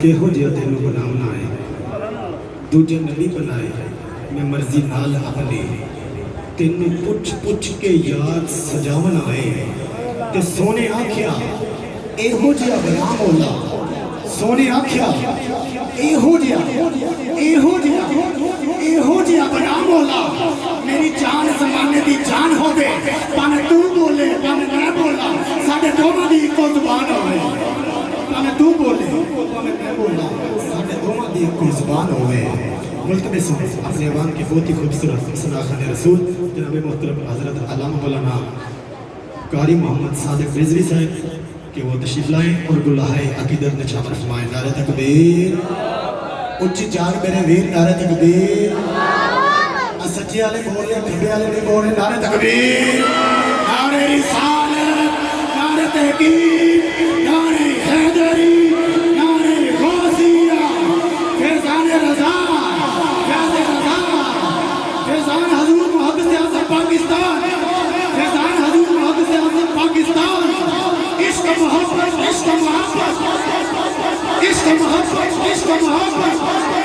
کہو جیا تینوں غلام نہ آئے دوجے نبی بنائے میں مرضی نال اپنی تینوں پچھ پچھ کے یاد سجاون آئے تے سونے آکھیا ایہو جیا غلام مولا سونے آکھیا ایہو جیا غلام مولا میری جان زمانے دی جان ہوے پاویں تو بولے پاویں میں بولا ساڈے دونوں دی اکو زبان ہوے پاویں تو بولے پاویں میں بولا ساڈے دونوں دی اکو زبان ہوے ملک میں سنے اپنے عوام کی بہت ہی خوبصورت سناخان رسول جناب محترم حضرت علامہ مولانا قاری محمد صادق رضوی صاحب کہ وہ تشریف لائیں اور گلہائے عقیدت نشان فرمائیں نعرہ تکبیر اچھی جان میرے ویر نعرہ تکبیر سچے والے بولے کھڑے والے نہیں بولے نعرہ تکبیر نعرہ رسالت نعرہ تحقیق نعرہ حیدری نعرہ غوثیہ فیضان رضا فیضان حضور محمد اعظم پاکستان فیضان حضور محمد اعظم پاکستان عشق محبت عشق محبت عشق محبت عشق محبت